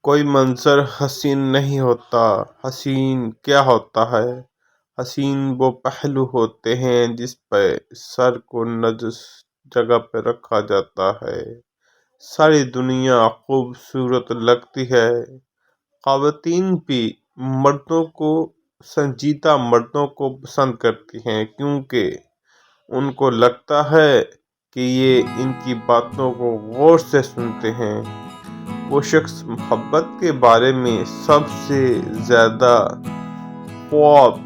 کوئی منظر حسین نہیں ہوتا، حسین کیا ہوتا ہے؟ حسین وہ پہلو ہوتے ہیں جس پہ سر کو نجس جگہ پہ رکھا جاتا ہے۔ ساری دنیا خوبصورت لگتی ہے۔ خواتین بھی سنجیدہ مردوں کو پسند کرتی ہیں کیونکہ ان کو لگتا ہے کہ یہ ان کی باتوں کو غور سے سنتے ہیں۔ وہ شخص محبت کے بارے میں سب سے زیادہ خواب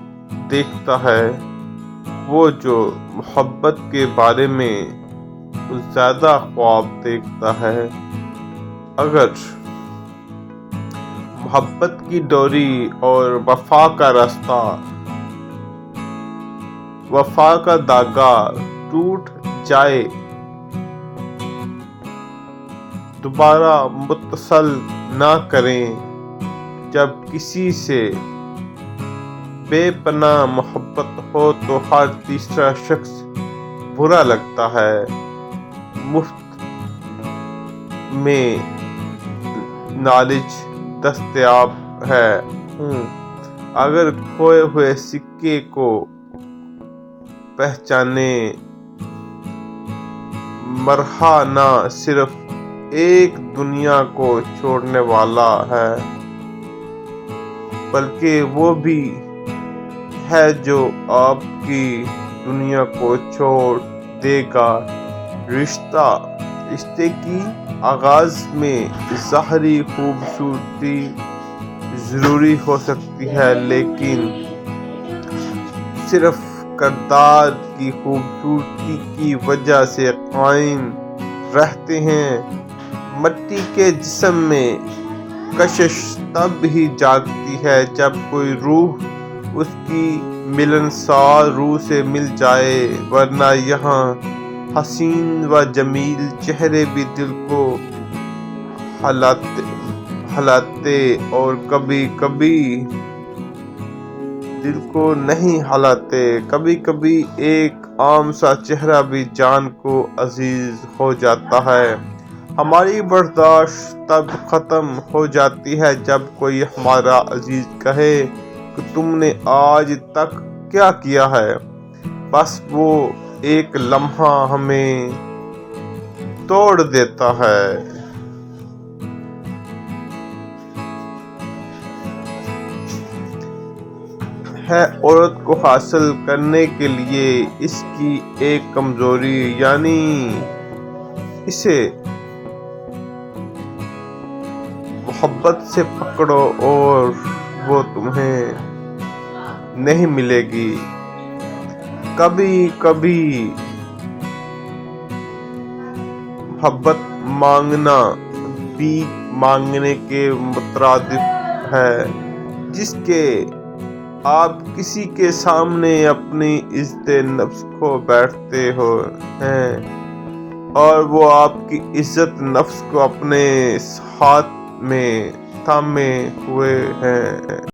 دیکھتا ہے، وہ جو محبت کے بارے میں زیادہ خواب دیکھتا ہے۔ اگر محبت کی ڈوری اور وفا کا راستہ، وفا کا دھاگا ٹوٹ جائے، دوبارہ متصل نہ کریں۔ جب کسی سے بے پناہ محبت ہو تو ہر تیسرا شخص برا لگتا ہے۔ مفت میں نالج دستیاب ہے۔ اگر کھوئے ہوئے سکے کو پہچانے، مرحا نہ صرف ایک دنیا کو چھوڑنے والا ہے بلکہ وہ بھی ہے جو آپ کی دنیا کو چھوڑ دے گا۔ رشتے کی آغاز میں ظاہری خوبصورتی ضروری ہو سکتی ہے لیکن صرف کردار کی خوبصورتی کی وجہ سے قائم رہتے ہیں۔ مٹی کے جسم میں کشش تب ہی جاگتی ہے جب کوئی روح اس کی ملنسار روح سے مل جائے، ورنہ یہاں حسین و جمیل چہرے بھی دل کو ہلاتے اور کبھی کبھی دل کو نہیں ہلاتے۔ کبھی کبھی ایک عام سا چہرہ بھی جان کو عزیز ہو جاتا ہے۔ ہماری برداشت تب ختم ہو جاتی ہے جب کوئی ہمارا عزیز کہے کہ تم نے آج تک کیا کیا ہے۔ بس وہ ایک لمحہ ہمیں توڑ دیتا ہے۔ عورت کو حاصل کرنے کے لیے اس کی ایک کمزوری، یعنی اسے محبت سے پکڑو اور وہ تمہیں نہیں ملے گی۔ کبھی کبھی محبت مانگنا بھیک مانگنے کے مترادف ہے، جس کے آپ کسی کے سامنے اپنی عزت نفس کھو بیٹھتے ہیں اور وہ آپ کی عزت نفس کو اپنے ہاتھ میں تھامے ہوئے ہیں۔